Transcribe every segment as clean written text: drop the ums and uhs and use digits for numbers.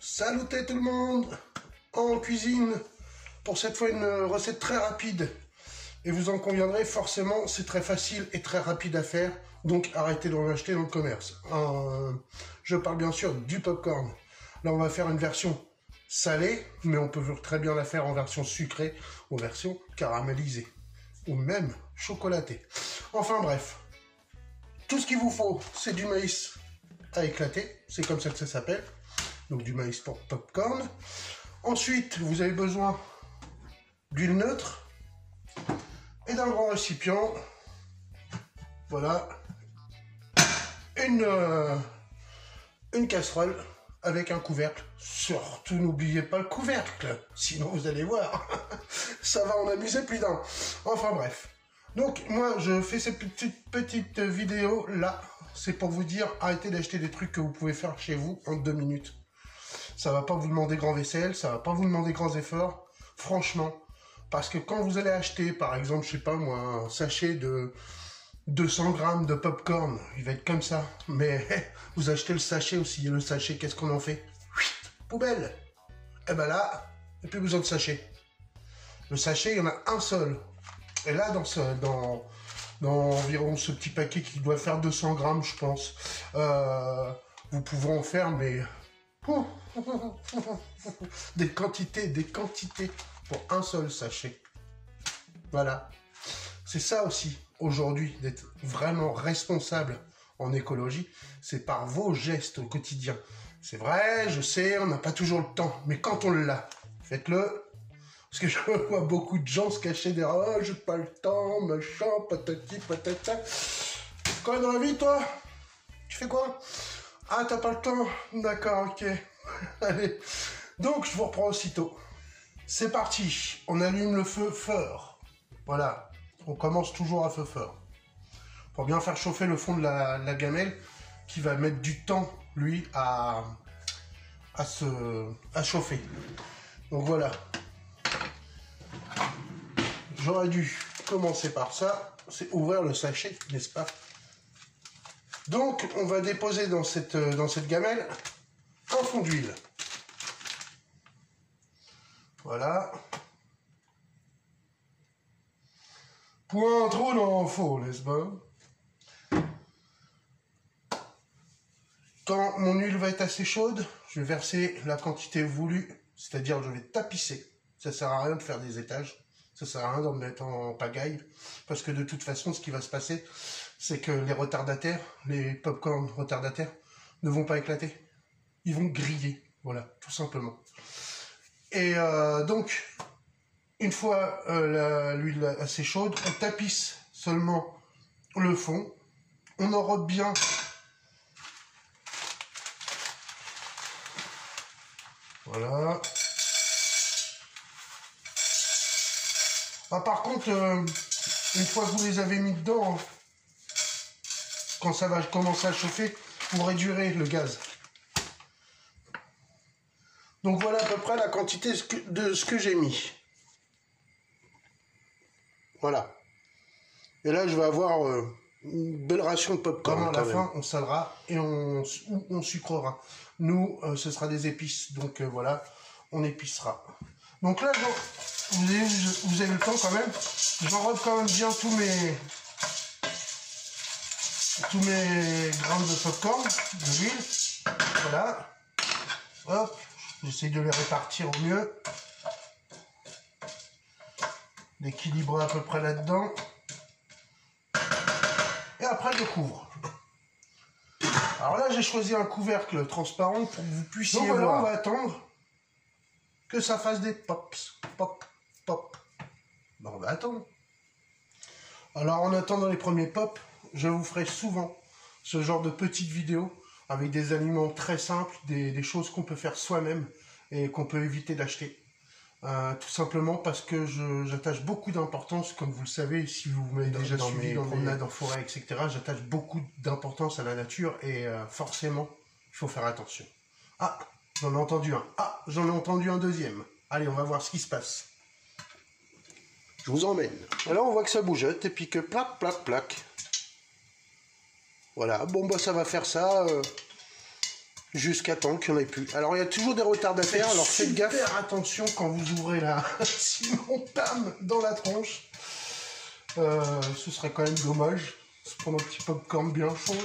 Salutez tout le monde en cuisine pour cette fois une recette très rapide et vous en conviendrez forcément c'est très facile et très rapide à faire, donc arrêtez d'en acheter dans le commerce. Je parle bien sûr du popcorn. Là on va faire une version salée, mais on peut très bien la faire en version sucrée ou version caramélisée ou même chocolatée. Enfin bref, tout ce qu'il vous faut c'est du maïs à éclater, c'est comme ça que ça s'appelle. Donc du maïs pour popcorn. Ensuite, vous avez besoin d'huile neutre et d'un grand récipient. Voilà. Une casserole avec un couvercle. Surtout, n'oubliez pas le couvercle, sinon vous allez voir, ça va en amuser plus d'un. Enfin bref. Donc moi, je fais cette petite vidéo là. C'est pour vous dire, arrêtez d'acheter des trucs que vous pouvez faire chez vous en 2 minutes. Ça va pas vous demander grand vaisselle, ça va pas vous demander grands efforts, franchement. Parce que quand vous allez acheter, par exemple, je sais pas moi, un sachet de 200 grammes de popcorn, il va être comme ça. Mais vous achetez le sachet aussi, et le sachet, qu'est-ce qu'on en fait? Poubelle. Et ben là, il n'y a plus besoin de sachet. Le sachet, il y en a un seul. Et là, dans environ ce petit paquet qui doit faire 200 grammes, je pense, vous pouvez en faire, mais... des quantités pour un seul sachet. Voilà. C'est ça aussi, aujourd'hui, d'être vraiment responsable en écologie. C'est par vos gestes au quotidien. C'est vrai, je sais, on n'a pas toujours le temps. Mais quand on l'a, faites-le. Parce que je vois beaucoup de gens se cacher derrière « Oh, j'ai pas le temps, machin, patati, patata. » Quoi dans la vie, toi? Tu fais quoi? Ah, t'as pas le temps? D'accord, ok. Allez. Donc, je vous reprends aussitôt. C'est parti. On allume le feu fort. Voilà. On commence toujours à feu fort. Pour bien faire chauffer le fond de la gamelle, qui va mettre du temps, lui, à chauffer. Donc, voilà. J'aurais dû commencer par ça. C'est ouvrir le sachet, n'est-ce pas? Donc, on va déposer dans cette gamelle un fond d'huile. Voilà. Point trop n'en faut, n'est-ce pas? Quand mon huile va être assez chaude, je vais verser la quantité voulue, c'est-à-dire je vais tapisser. Ça sert à rien de faire des étages. Ça sert à rien d'en mettre en pagaille. Parce que de toute façon, ce qui va se passer, c'est que les retardataires, les popcorn retardataires, ne vont pas éclater. Ils vont griller. Voilà, tout simplement. Et donc, une fois l'huile assez chaude, on tapisse seulement le fond. On enrobe bien. Voilà. Ah, par contre, une fois que vous les avez mis dedans, quand ça va commencer à chauffer, vous réduirez le gaz. Donc voilà à peu près la quantité de ce que j'ai mis. Voilà. Et là, je vais avoir une belle ration de popcorn. À la fin, on salera et on sucrera. Nous, ce sera des épices. Donc voilà, on épicera. Donc là, vous avez le temps quand même. J'enrobe quand même bien tous mes grammes de popcorn, de l'huile. Voilà. Hop. J'essaie de les répartir au mieux. D'équilibrer à peu près là-dedans. Et après, je couvre. Alors là, j'ai choisi un couvercle transparent pour que vous puissiez voir. Donc voilà, on va attendre que ça fasse des pops. Pop, pop. Ben, on va attendre. Alors, en attendant les premiers pops, je vous ferai souvent ce genre de petites vidéos avec des aliments très simples, des choses qu'on peut faire soi-même et qu'on peut éviter d'acheter. Tout simplement parce que j'attache beaucoup d'importance, comme vous le savez, si vous m'avez déjà suivi dans mes promenades en forêt, etc., j'attache beaucoup d'importance à la nature et forcément, il faut faire attention. Ah, j'en ai entendu un. Ah, j'en ai entendu un deuxième. Allez, on va voir ce qui se passe. Je vous emmène. Alors, on voit que ça bougeote et puis que plac, plac, plac. Voilà, bon, bah ça va faire ça. jusqu'à temps qu'il n'y en ait plus. Alors il y a toujours des retardataires, alors faites gaffe. Faire attention quand vous ouvrez là, sinon bam, dans la tronche. Ce serait quand même dommage. C'est pour notre petit popcorn bien chaud.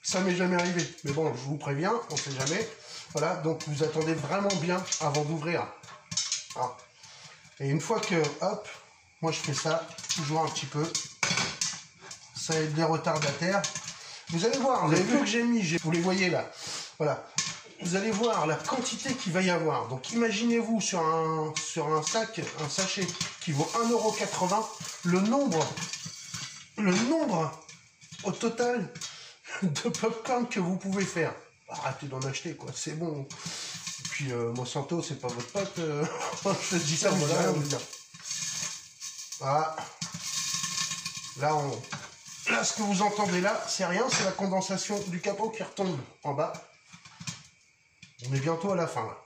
Ça m'est jamais arrivé. Mais bon, je vous préviens, on sait jamais. Voilà, donc vous attendez vraiment bien avant d'ouvrir. Ah. Et une fois que, hop, moi je fais ça, toujours un petit peu. Ça aide les retardataires. Vous allez voir, vous avez vu que j'ai mis, vous les voyez là. Voilà. Vous allez voir la quantité qu'il va y avoir. Donc imaginez-vous sur un sac, un sachet qui vaut 1,80 €, le nombre au total de popcorn que vous pouvez faire. Arrêtez d'en acheter quoi, c'est bon. Et puis Monsanto, c'est pas votre pote. Je te dis ça, voilà. Voilà. Là, ce que vous entendez là, c'est rien, c'est la condensation du capot qui retombe en bas. On est bientôt à la fin, là.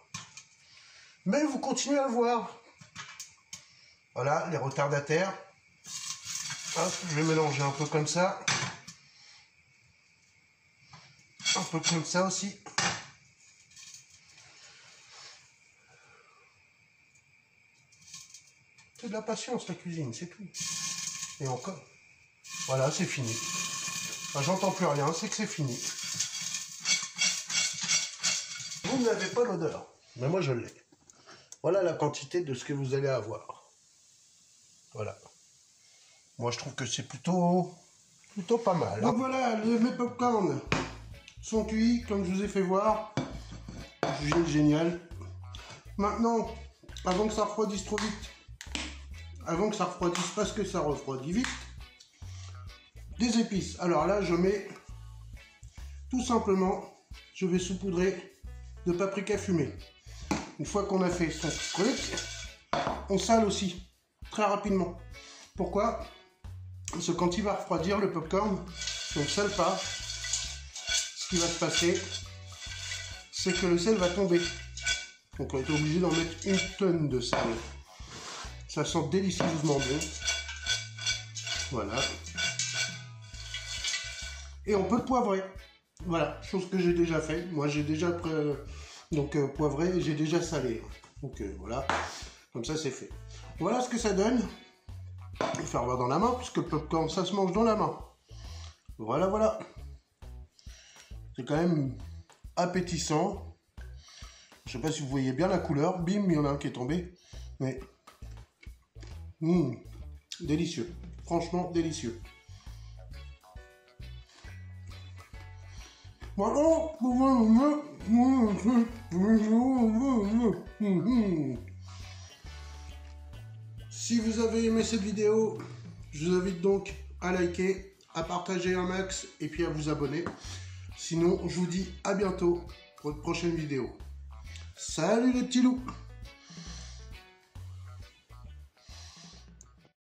Mais vous continuez à le voir. Voilà, les retardataires. Hop, je vais mélanger un peu comme ça. Un peu comme ça aussi. C'est de la patience, la cuisine, c'est tout. Et encore. Voilà, c'est fini. Enfin, j'entends plus rien, c'est que c'est fini. Vous n'avez pas l'odeur, mais moi je l'ai. Voilà la quantité de ce que vous allez avoir. Voilà. Moi je trouve que c'est plutôt pas mal. Hein. Donc voilà, mes popcorn sont cuits, comme je vous ai fait voir. Génial. Maintenant, avant que ça refroidisse trop vite, avant que ça refroidisse parce que ça refroidit vite, des épices. Alors là, je mets tout simplement, je vais saupoudrer de paprika fumé. Une fois qu'on a fait son truc, on sale aussi très rapidement. Pourquoi? Parce que quand il va refroidir le popcorn, on ne sale pas. Ce qui va se passer, c'est que le sel va tomber. Donc on va être obligé d'en mettre une tonne de sel. Ça sent délicieusement bon. Voilà. Et on peut poivrer. Voilà, chose que j'ai déjà fait. Moi j'ai déjà poivré et j'ai déjà salé. Donc voilà, comme ça c'est fait. Voilà ce que ça donne. Je vais faire voir dans la main, puisque le popcorn ça se mange dans la main. Voilà, voilà. C'est quand même appétissant. Je sais pas si vous voyez bien la couleur. Bim, il y en a un qui est tombé. Mais délicieux. Franchement délicieux. Si vous avez aimé cette vidéo, je vous invite donc à liker, à partager un max et puis à vous abonner. Sinon, je vous dis à bientôt pour une prochaine vidéo. Salut les petits loups!